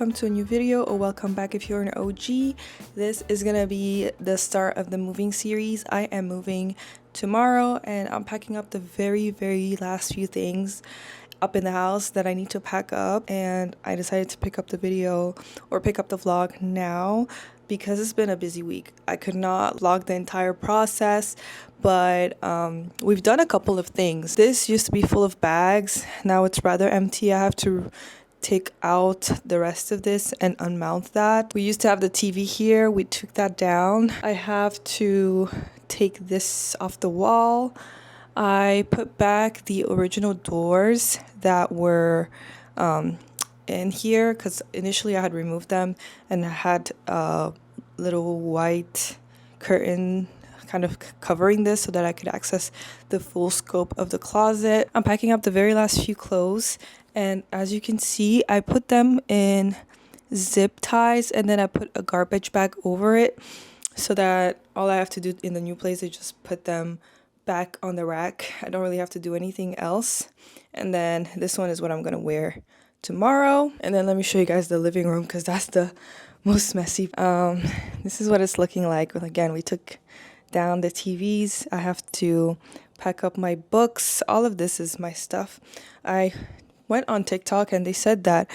welcome to a new video, or welcome back if you're an OG. This is gonna be the start of the moving series. I am moving tomorrow and I'm packing up the very last few things up in the house that I need to pack up, and I decided to pick up the vlog now because it's been a busy week. I could not vlog the entire process, but we've done a couple of things. This used to be full of bags, now it's rather empty. I have to take out the rest of this and unmount that. We used to have the TV here, we took that down. I have to take this off the wall. I put back the original doors that were in here because initially I had removed them and I had a little white curtain kind of covering this so that I could access the full scope of the closet. I'm packing up the very last few clothes, and as you can see, I put them in zip ties and then I put a garbage bag over it so that all I have to do in the new place is just put them back on the rack. I don't really have to do anything else. And then this one is what I'm gonna wear tomorrow. And then let me show you guys the living room because that's the most messy. This is what it's looking like. Again, we took down the TVs. I have to pack up my books. All of this is my stuff. I went on TikTok and they said that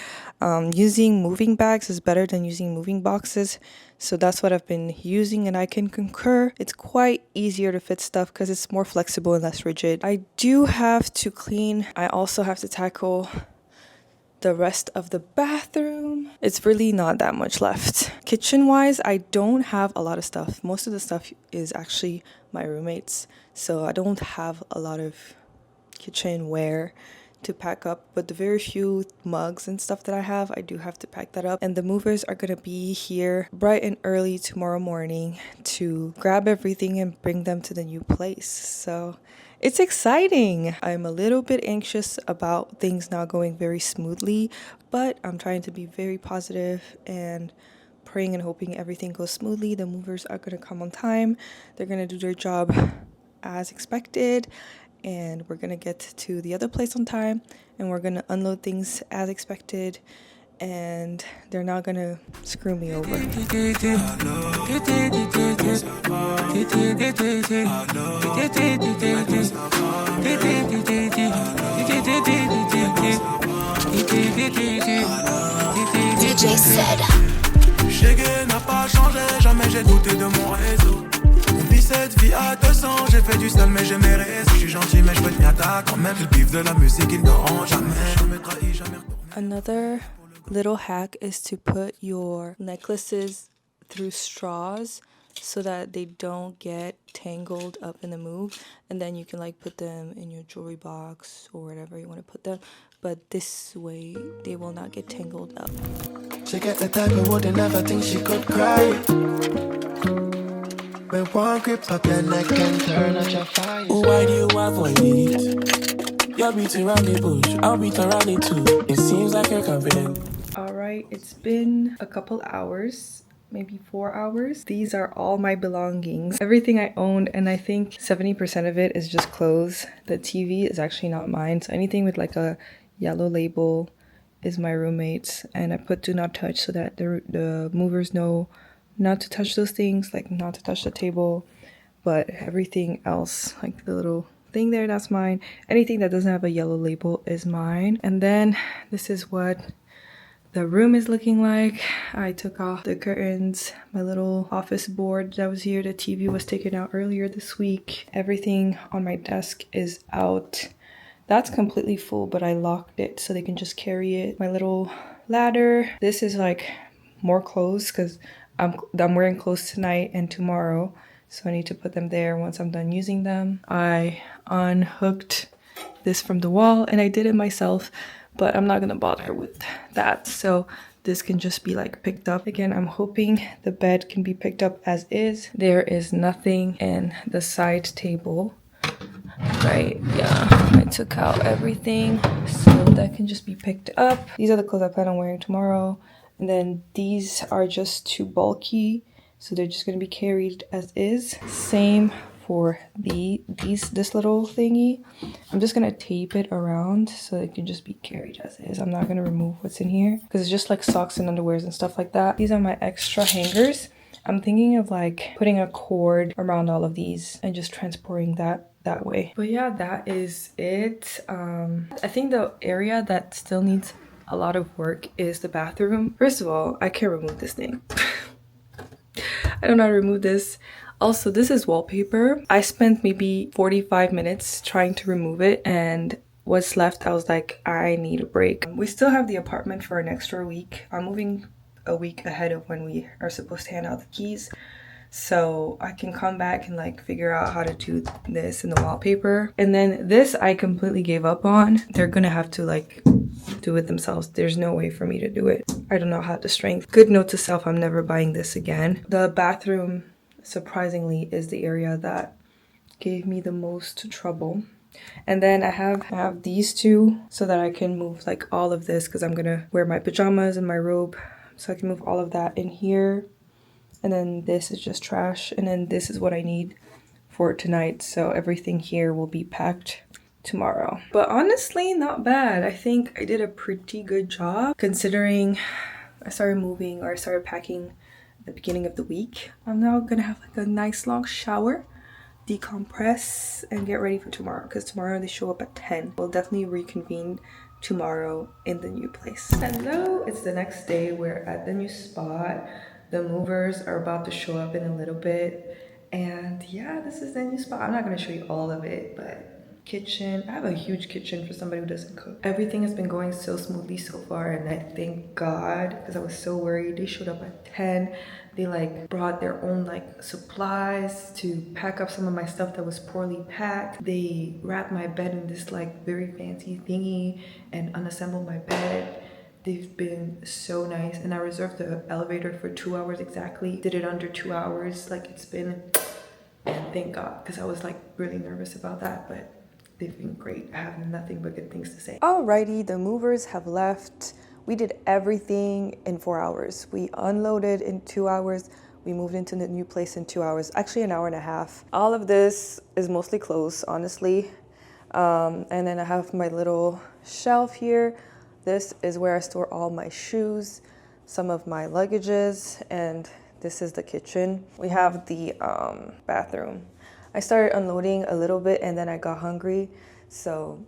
using moving bags is better than using moving boxes. So that's what I've been using, and I can concur. It's quite easier to fit stuff because it's more flexible and less rigid. I do have to clean. I also have to tackle the rest of the bathroom. It's really not that much left. Kitchen wise, I don't have a lot of stuff. Most of the stuff is actually my roommates. So I don't have a lot of kitchenware to pack up, but the very few mugs and stuff that I do have to pack that up. And the movers are gonna be here bright and early tomorrow morning to grab everything and bring them to the new place. So it's exciting. I'm a little bit anxious about things not going very smoothly, but I'm trying to be very positive and praying and hoping everything goes smoothly. The movers are gonna come on time. They're gonna do their job as expected, and we're gonna get to the other place on time, and we're gonna unload things as expected, and they're not gonna screw me over. TJ said. Chégué n'a pas changé, jamais j'ai douté de mon réseau. On vit cette vie à 200, j'ai fait du sale mais j'ai mes raisons. Je suis gentil mais je veux tenir ta quand même. Le bif de la musique il ne rend jamais. Jamais trahi, jamais retourné. Another little hack is to put your necklaces through straws so that they don't get tangled up in the move, and then you can like put them in your jewelry box or whatever you want to put them, but this way they will not get tangled up. She get the type of would never think she could cry. When one grip up your neck and turn out your fire. Why do you avoid it? You're beating around the bush, I'll beat around it too. It seems like you're confident. Alright, it's been a couple hours, maybe 4 hours. These are all my belongings, everything I owned, and I think 70% of it is just clothes. The TV is actually not mine, so anything with like a yellow label is my roommate's, and I put do not touch so that the movers know not to touch those things, like not to touch the table, but everything else, like the little thing there, that's mine. Anything that doesn't have a yellow label is mine. And then this is what the room is looking like. I took off the curtains, my little office board that was here. The TV was taken out earlier this week. Everything on my desk is out. That's completely full, but I locked it so they can just carry it. My little ladder. This is like more clothes because I'm wearing clothes tonight and tomorrow, so I need to put them there once I'm done using them. I unhooked this from the wall and I did it myself, but I'm not gonna bother with that, so this can just be like picked up. Again, I'm hoping the bed can be picked up as is. There is nothing in the side table, right? Yeah, I took out everything, so that can just be picked up. These are the clothes I plan on wearing tomorrow. And then these are just too bulky, so they're just going to be carried as is. Same for this little thingy. I'm just gonna tape it around so it can just be carried as is. I'm not gonna remove what's in here because it's just like socks and underwears and stuff like that. These are my extra hangers. I'm thinking of like putting a cord around all of these and just transporting that way. But yeah, that is it. I think the area that still needs a lot of work is the bathroom. First of all, I can't remove this thing. I don't know how to remove this. Also, this is wallpaper. I spent maybe 45 minutes trying to remove it, and what's left, I was like, I need a break. We still have the apartment for an extra week. I'm moving a week ahead of when we are supposed to hand out the keys, so I can come back and like figure out how to do this in the wallpaper. And then this I completely gave up on. They're gonna have to like do it themselves. There's no way for me to do it. I don't know how the strength. Good note to self, I'm never buying this again. The bathroom, surprisingly, is the area that gave me the most trouble. And then I have these two so that I can move like all of this, because I'm gonna wear my pajamas and my robe, so I can move all of that in here. And then this is just trash, and then this is what I need for tonight, so everything here will be packed tomorrow. But honestly, not bad. I think I did a pretty good job considering I started moving, or I started packing at the beginning of the week. I'm now gonna have like a nice long shower, decompress, and get ready for tomorrow, because tomorrow they show up at 10. We'll definitely reconvene tomorrow in the new place. Hello, it's the next day. We're at the new spot. The movers are about to show up in a little bit, and yeah, this is the new spot. I'm not gonna show you all of it, but kitchen, I have a huge kitchen for somebody who doesn't cook. Everything has been going so smoothly so far, and I thank God, because I was so worried. They showed up at 10. They like brought their own like supplies to pack up some of my stuff that was poorly packed. They wrapped my bed in this like very fancy thingy and unassembled my bed. They've been so nice, and I reserved the elevator for 2 hours exactly. Did it under 2 hours like it's been, and thank God, because I was like really nervous about that, but they've been great. I have nothing but good things to say. Alrighty, the movers have left. We did everything in 4 hours. We unloaded in 2 hours. We moved into the new place in 2 hours, actually an hour and a half. All of this is mostly clothes, honestly. And then I have my little shelf here. This is where I store all my shoes, some of my luggages, and this is the kitchen. We have the bathroom. I started unloading a little bit, and then I got hungry, so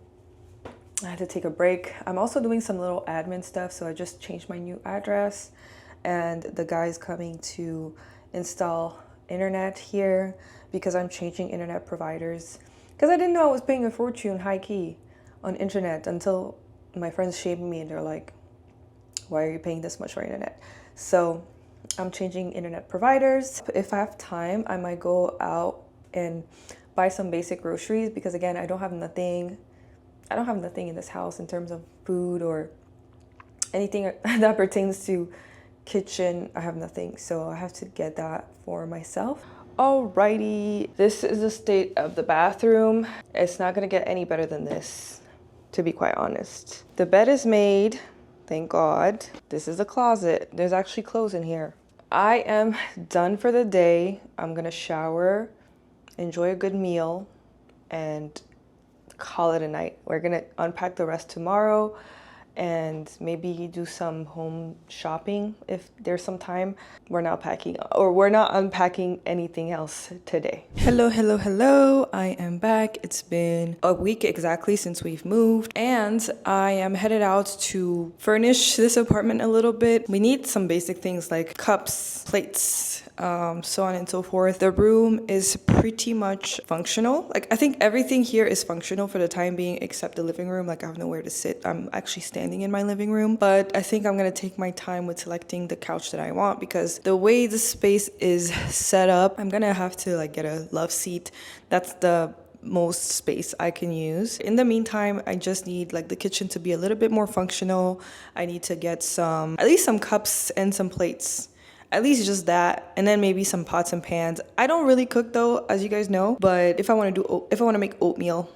I had to take a break. I'm also doing some little admin stuff, so I just changed my new address, and the guy's coming to install internet here because I'm changing internet providers. Because I didn't know I was paying a fortune, high key, on internet until my friends shamed me, and they're like, why are you paying this much for internet? So I'm changing internet providers. If I have time, I might go out and buy some basic groceries, because again, I don't have nothing in this house in terms of food or anything that pertains to kitchen. I have nothing, so I have to get that for myself. Alrighty, this is the state of the bathroom. It's not gonna get any better than this, to be quite honest. The bed is made, thank God. This is the closet. There's actually clothes in here. I am done for the day. I'm gonna shower, enjoy a good meal, and call it a night. We're gonna unpack the rest tomorrow and maybe do some home shopping if there's some time. We're not unpacking anything else today. Hello. I am back. It's been a week exactly since we've moved, and I am headed out to furnish this apartment a little bit. We need some basic things like cups, plates, so on and so forth. The room is pretty much functional. Like, I think everything here is functional for the time being except the living room. Like, I have nowhere to sit. I'm actually standing in my living room, but I think I'm gonna take my time with selecting the couch that I want, because the way the space is set up, I'm gonna have to like get a love seat. That's the most space I can use. In the meantime, I just need like the kitchen to be a little bit more functional. I need to get at least some cups and some plates. At least just that, and then maybe some pots and pans. I don't really cook though, as you guys know, but if I want to make oatmeal,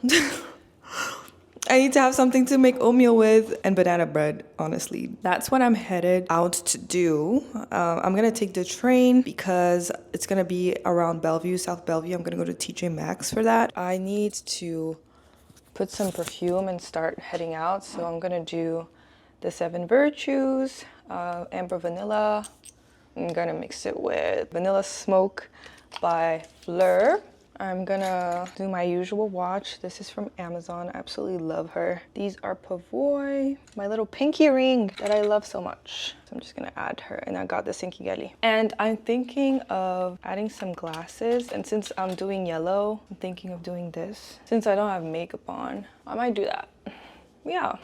I need to have something to make oatmeal with and banana bread, honestly. That's what I'm headed out to do. I'm gonna take the train because it's gonna be around Bellevue, South Bellevue. I'm gonna go to TJ Maxx for that. I need to put some perfume and start heading out. So I'm gonna do the 7 Virtues, Amber Vanilla. I'm gonna mix it with Vanilla Smoke by Fleur. I'm gonna do my usual watch. This is from Amazon. I absolutely love her. These are Pavoy, my little pinky ring that I love so much. So I'm just gonna add her, and I got the Sinky Gali. And I'm thinking of adding some glasses, and since I'm doing yellow, I'm thinking of doing this. Since I don't have makeup on, I might do that. Yeah,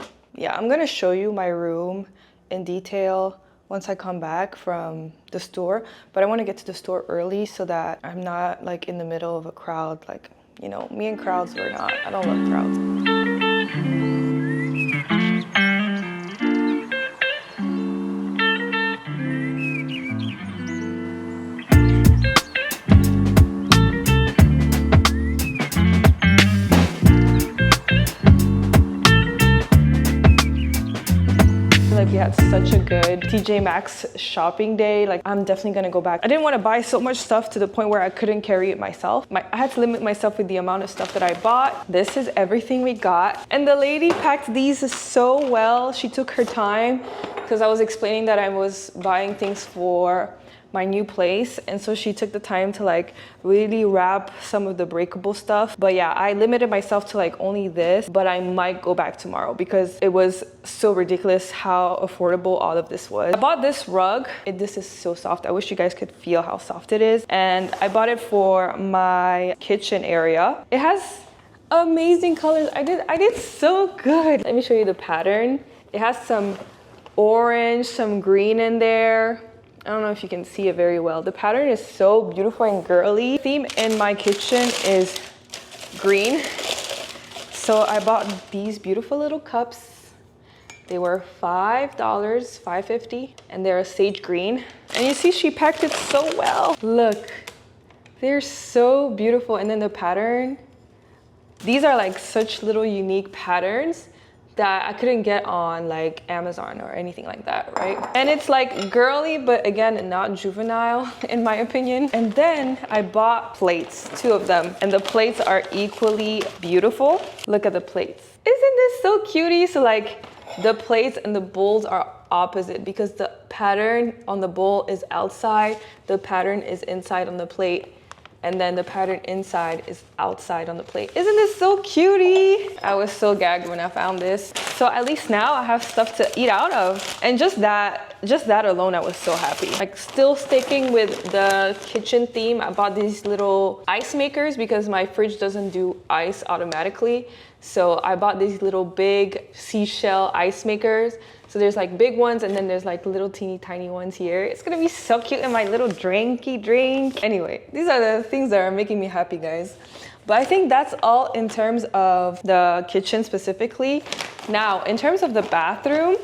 I'm gonna show you my room in detail once I come back from the store, but I want to get to the store early so that I'm not like in the middle of a crowd. Like, you know, me and crowds, I don't love crowds. Like we had such a good TJ Maxx shopping day. Like I'm definitely gonna go back. I didn't want to buy so much stuff to the point where I couldn't carry it myself. I had to limit myself with the amount of stuff that I bought. This is everything we got. And the lady packed these so well. She took her time because I was explaining that I was buying things for my new place, and so she took the time to like really wrap some of the breakable stuff. But yeah, I limited myself to like only this, but I might go back tomorrow because it was so ridiculous how affordable all of this was. I bought this rug. This is so soft. I wish you guys could feel how soft it is. And I bought it for my kitchen area. It has amazing colors. I did so good. Let me show you the pattern. It has some orange, some green in there. I don't know if you can see it very well. The pattern is so beautiful and girly. The theme in my kitchen is green. So I bought these beautiful little cups. They were $5, $5.50, and they're a sage green. And you see she packed it so well. Look, they're so beautiful. And then the pattern, these are like such little unique patterns that I couldn't get on like Amazon or anything like that, right? And it's like girly, but again, not juvenile in my opinion. And then I bought plates, 2 of them, and the plates are equally beautiful. Look at the plates. Isn't this so cutie? So like the plates and the bowls are opposite because the pattern on the bowl is outside, the pattern is inside on the plate, and then the pattern inside is outside on the plate. Isn't this so cutie? I was so gagged when I found this. So at least now I have stuff to eat out of. And just that alone, I was so happy. Like still sticking with the kitchen theme, I bought these little ice makers because my fridge doesn't do ice automatically. So I bought these little big seashell ice makers. So there's like big ones and then there's like little teeny tiny ones here. It's gonna be so cute in my little drinky drink. Anyway, these are the things that are making me happy, guys. But I think that's all in terms of the kitchen specifically. Now, in terms of the bathroom,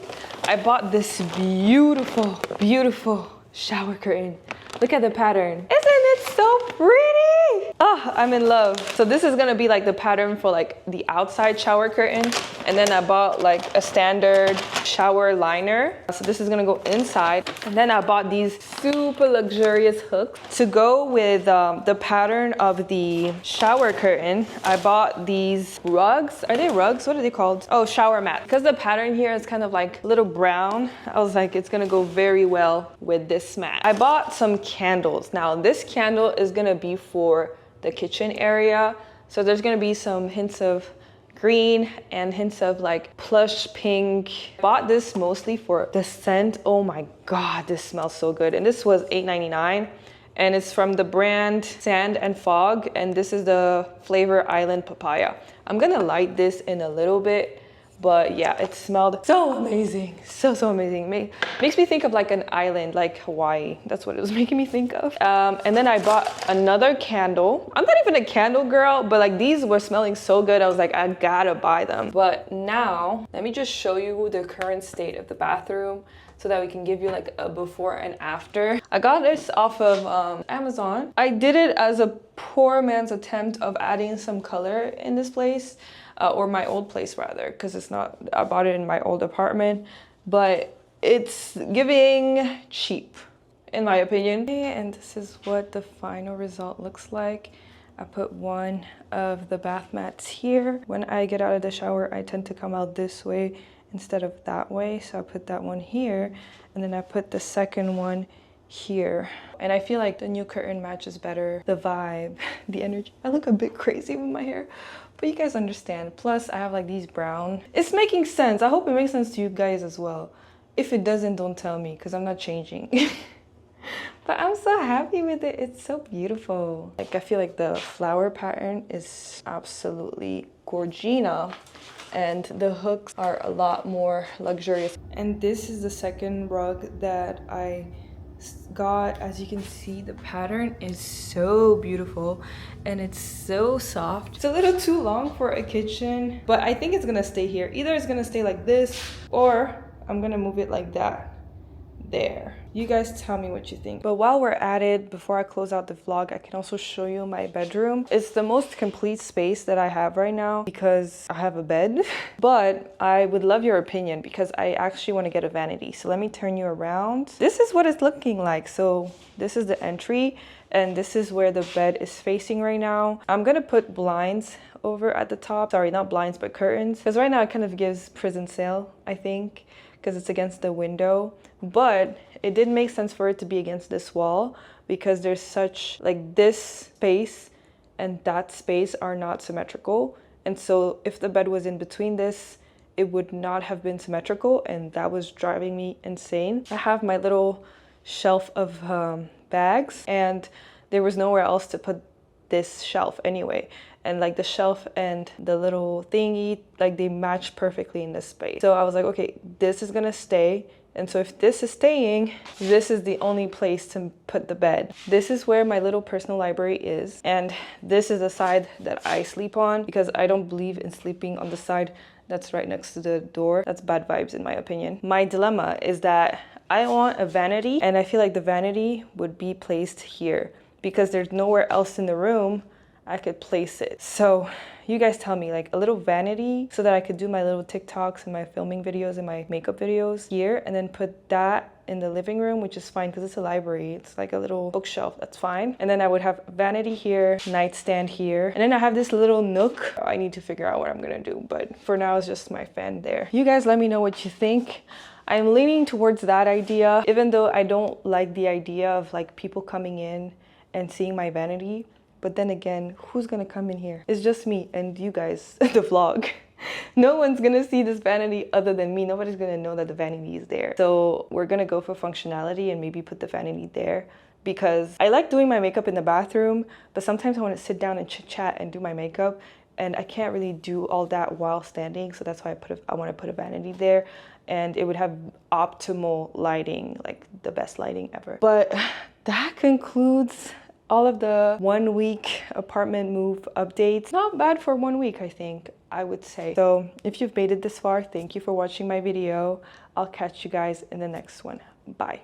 I bought this beautiful, beautiful shower curtain. Look at the pattern. Isn't it so pretty? Oh, I'm in love. So this is gonna be like the pattern for like the outside shower curtain. And then I bought like a standard shower liner. So this is gonna go inside. And then I bought these super luxurious hooks. To go with the pattern of the shower curtain, I bought these rugs. Are they rugs? What are they called? Oh, shower mat. Because the pattern here is kind of like a little brown, I was like, it's gonna go very well with this mat. I bought some candles. Now this candle is gonna be for the kitchen area. So there's gonna be some hints of green and hints of like plush pink. Bought this mostly for the scent. Oh my God, this smells so good. And this was $8.99 and it's from the brand Sand and Fog. And this is the flavor Island Papaya. I'm gonna light this in a little bit. But yeah, it smelled so amazing, so amazing. Makes me think of like an island, like Hawaii. That's what it was making me think of. And then I bought another candle. I'm not even a candle girl, but like these were smelling so good. I was like, I gotta buy them. But now, let me just show you the current state of the bathroom. so that we can give you like a before and after. I got this off of Amazon. I did it as a poor man's attempt of adding some color in this place, or my old place rather, because it's not, I bought it in my old apartment, but it's giving cheap in my opinion. And this is what the final result looks like. I put one of the bath mats here. When I get out of the shower, I tend to come out this way instead of that way. So I put that one here, and then I put the second one here. And I feel like the new curtain matches better the vibe, the energy. I look a bit crazy with my hair, but you guys understand. Plus I have like these brown. It's making sense. I hope it makes sense to you guys as well. If it doesn't, don't tell me, because I'm not changing. But I'm so happy with it. It's so beautiful. Like I feel like the flower pattern is absolutely gorgina, and the hooks are a lot more luxurious. And this is the second rug that I got. As you can see, the pattern is so beautiful and it's so soft. It's a little too long for a kitchen, but I think it's gonna stay here. Either it's gonna stay like this, or I'm gonna move it like that. There. You guys tell me what you think. But while we're at it, before I close out the vlog, I can also show you my bedroom. It's the most complete space that I have right now because I have a bed. But I would love your opinion because I actually want to get a vanity. So let me turn you around. This is what it's looking like. So this is the entry, and this is where the bed is facing right now. I'm gonna put blinds over at the top. Sorry, not blinds, but curtains. Because right now it kind of gives prison cell, I think, because it's against the window. But it did make sense for it to be against this wall because there's such, like, this space and that space are not symmetrical. And so if the bed was in between this, it would not have been symmetrical, and that was driving me insane. I have my little shelf of bags, and there was nowhere else to put this shelf anyway. And like the shelf and the little thingy, like they match perfectly in this space. So I was like, okay, this is gonna stay. And so if this is staying, this is the only place to put the bed. This is where my little personal library is. And this is the side that I sleep on because I don't believe in sleeping on the side that's right next to the door. That's bad vibes in my opinion. My dilemma is that I want a vanity, and I feel like the vanity would be placed here because there's nowhere else in the room I could place it. So you guys tell me, like a little vanity so that I could do my little TikToks and my filming videos and my makeup videos here, and then put that in the living room, which is fine because it's a library. It's like a little bookshelf, that's fine. And then I would have vanity here, nightstand here, and then I have this little nook. I need to figure out what I'm gonna do, but for now it's just my fan there. You guys let me know what you think. I'm leaning towards that idea, even though I don't like the idea of like people coming in and seeing my vanity. But then again, who's gonna come in here? It's just me and you guys, the vlog. No one's gonna see this vanity other than me. Nobody's gonna know that the vanity is there. So we're gonna go for functionality and maybe put the vanity there, because I like doing my makeup in the bathroom, but sometimes I wanna sit down and chit chat and do my makeup, and I can't really do all that while standing. So that's why I wanna put a vanity there, and it would have optimal lighting, like the best lighting ever. But that concludes all of the 1 week apartment move updates. Not bad for 1 week, I think, I would say. So if you've made it this far, thank you for watching my video. I'll catch you guys in the next one. Bye.